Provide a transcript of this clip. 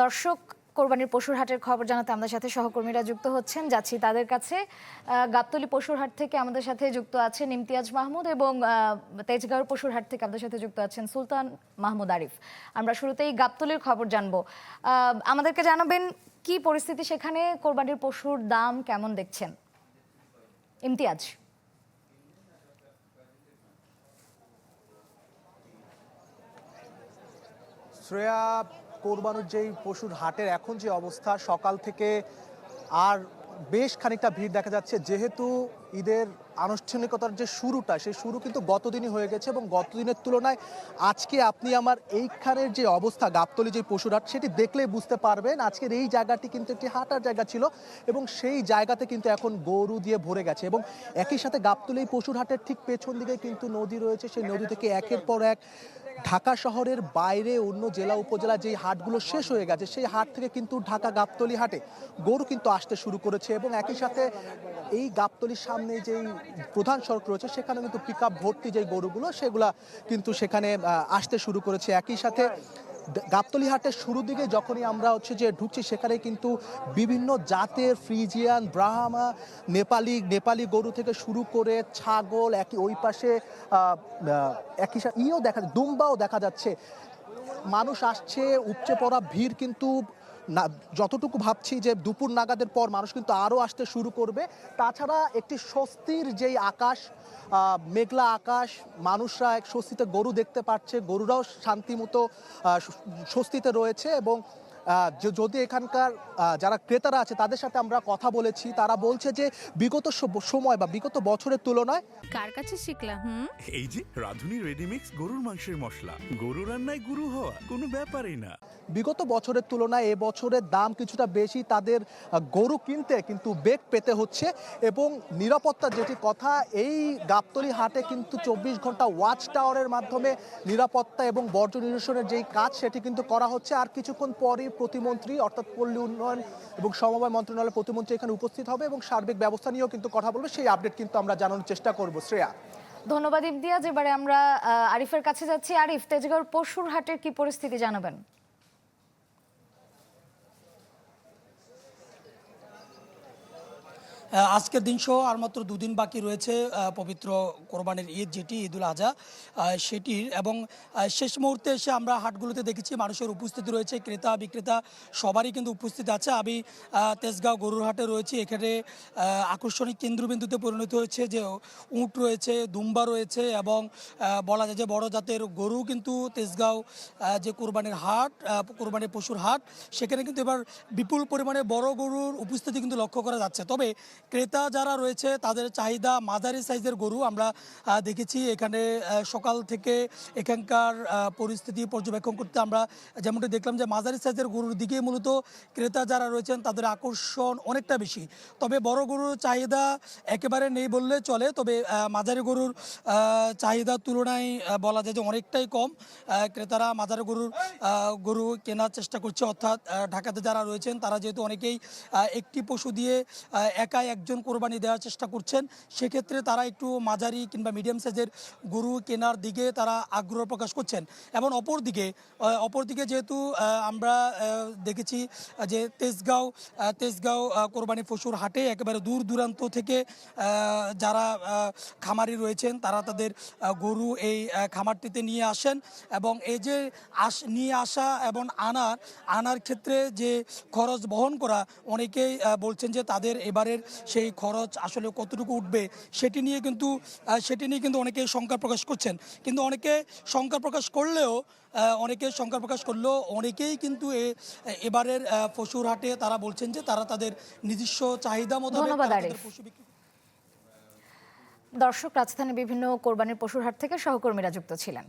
দর্শক, কোরবানির পশুর হাটের খবর জানাতে আমাদের সাথে সহকর্মীরা যুক্ত হচ্ছেন, যাচ্ছি তাদের কাছে। গাবতলী পশুর হাট থেকে আমাদের সাথে যুক্ত আছেন ইমতিয়াজ মাহমুদ এবং তেজগাঁও পশুর হাট থেকে আমাদের সাথে যুক্ত আছেন সুলতান মাহমুদ আরিফ। আমরা শুরুতেই গাবতলীর খবর জানবো। আমাদেরকে জানাবেন কি পরিস্থিতি সেখানে, কোরবানির পশুর দাম কেমন দেখছেন ইমতিয়াজ? শ্রেয়া, কোরবানির যেই পশুর হাটের এখন যে অবস্থা, সকাল থেকে আর বেশ খানিকটা ভিড় দেখা যাচ্ছে, যেহেতু ঈদের আনুষ্ঠানিকতার যে শুরুটা, সেই শুরু কিন্তু গতদিনই হয়ে গেছে এবং গতদিনের তুলনায় আজকে আপনি আমার এইখানের যে অবস্থা, গাবতলী যে পশুর হাট, সেটি দেখলেই বুঝতে পারবেন আজকের এই জায়গাটি কিন্তু একটি হাঁটার জায়গা ছিল এবং সেই জায়গাতে কিন্তু এখন গরু দিয়ে ভরে গেছে। এবং একই সাথে গাবতলী পশুর হাটের ঠিক পেছন দিকে কিন্তু নদী রয়েছে, সেই নদী থেকে একের পর এক ঢাকা শহরের বাইরে অন্য জেলা উপজেলা যেই হাটগুলো শেষ হয়ে গেছে, সেই হাট থেকে কিন্তু ঢাকা গাবতলী হাটে গরু কিন্তু আসতে শুরু করেছে। এবং একই সাথে এই গাবতলীর সামনে যেই প্রধান সড়ক রয়েছে, সেখানে কিন্তু পিক আপ ভর্তি যেই গরুগুলো, সেগুলা কিন্তু সেখানে আসতে শুরু করেছে। একই সাথে গাবতলী হাটের শুরুর দিকে যখনই আমরা যে ঢুকছি, সেখানে কিন্তু বিভিন্ন জাতের ফ্রিজিয়ান, ব্রাহ্মা, নেপালি গরু থেকে শুরু করে ছাগল, একই ওই পাশে একই সাথে দুম্বাও দেখা যাচ্ছে। মানুষ আসছে, উপচে পড়া ভিড় কিন্তু না, যতটুকু ভাবছি যে দুপুর নাগাদের পর মানুষ কিন্তু আরও আসতে শুরু করবে। তাছাড়া একটি স্বস্তির যেই আকাশ, মেঘলা আকাশ, মানুষরা এক স্বস্তিতে গরু দেখতে পাচ্ছে, গরুরাও শান্তিমতো স্বস্তিতে রয়েছে। এবং যদি এখানকার যারা ক্রেতারা আছে তাদের সাথে আমরা কথা বলেছি, তারা বলছে যে বিগত সময় বা বিগত বছরের তুলনায়। কার কাছে শিখলাম? এই যে রাধুনী রেডিমিক্স গরুর মাংসের মশলা, গরু রান্নায় গুরু হওয়া কোনো ব্যাপারই না। বিগত বছরের তুলনায় এবছরের দাম কিছুটা বেশি, তাদের গরু কিনতে কিন্তু বেগ পেতে হচ্ছে। এবং নিরাপত্তার যেটি কথা, এই গাবতলী হাটে কিন্তু 24 ঘন্টা ওয়াচ টাওয়ারের মাধ্যমে নিরাপত্তা এবং বর্জ্য নিরসনের যেই কাজ, সেটি কিন্তু করা হচ্ছে। আর কিছুক্ষণ পরই প্রতিমন্ত্রী, অর্থাৎ পল্লী উন্নয়ন এবং সমবায় মন্ত্রণালয়ের প্রতিমন্ত্রী এখানে উপস্থিত হবে এবং সার্বিক ব্যবস্থা নিয়েও কিন্তু কথা বলবে। সেই আপডেট কিন্তু আমরা জানানোর চেষ্টা করব। শ্রেয়া, ধন্যবাদ ইমতিয়াজ। এবারে আমরা আরিফের কাছে যাচ্ছি। আরিফ, তেজগাঁও পশুর হাটের কি পরিস্থিতি জানাবেন? আজকের দিন সহ আর মাত্র দুদিন বাকি রয়েছে পবিত্র কোরবানির ঈদ, যেটি ঈদুল আজহা, সেটির। এবং শেষ মুহূর্তে এসে আমরা হাটগুলোতে দেখেছি মানুষের উপস্থিতি রয়েছে, ক্রেতা বিক্রেতা সবারই কিন্তু উপস্থিত আছে। আমি তেজগাঁও গরুর হাটে রয়েছি। এখানে আকর্ষণিক কেন্দ্রবিন্দুতে পরিণত হয়েছে, যে উট রয়েছে, দুম্বা রয়েছে এবং বলা যায় যে বড় জাতের গরু কিন্তু তেজগাঁও যে কোরবানির হাট, কোরবানির পশুর হাট, সেখানে কিন্তু এবার বিপুল পরিমাণে বড় গরুর উপস্থিতি কিন্তু লক্ষ্য করা যাচ্ছে। তবে ক্রেতা যারা রয়েছে তাদের চাহিদা মাঝারি সাইজের গরু আমরা দেখেছি। এখানে সকাল থেকে এখানকার পরিস্থিতি পর্যবেক্ষণ করতে আমরা যেমনটি দেখলাম যে মাঝারি সাইজের গরুর দিকে মূলত ক্রেতা যারা রয়েছেন তাদের আকর্ষণ অনেকটা বেশি। তবে বড় গরুর চাহিদা একেবারে নেই বললে চলে, তবে মাঝারি গরুর চাহিদার তুলনায় বলা যায় যে অনেকটাই কম। ক্রেতারা মাঝারি গরু কেনার চেষ্টা করছে, অর্থাৎ ঢাকাতে যারা রয়েছেন তারা যেহেতু অনেকেই একটি পশু দিয়ে একাই একজন কোরবানি দেওয়ার চেষ্টা করছেন, সেক্ষেত্রে তারা একটু মাঝারি কিংবা মিডিয়াম সাইজের গরু কেনার দিকে তারা আগ্রহ প্রকাশ করছেন। এবং অপরদিকে যেহেতু আমরা দেখেছি যে তেজগাঁও কোরবানি পশুর হাটে একেবারে দূর দূরান্ত থেকে যারা খামারি রয়েছেন তারা তাদের গরু এই খামারটিতে নিয়ে আসেন। এবং এই যে নিয়ে আসা এবং আনার ক্ষেত্রে যে খরচ বহন করা, অনেকেই বলছেন যে তাদের এবারের সেই খরচ আসলে কতটুকু উঠবে সেটি নিয়ে কিন্তু অনেকে শঙ্কা প্রকাশ করছেন। কিন্তু অনেকে শঙ্কা প্রকাশ করলেও অনেকেই কিন্তু এবারের পশুর হাটে তারা বলছেন যে তারা তাদের নিজস্ব চাহিদা মোতাবেক পশু বিক্রি। দর্শক, রাজধানীর বিভিন্ন কোরবানির পশুর হাট থেকে সহকর্মীরা যুক্ত ছিলেন।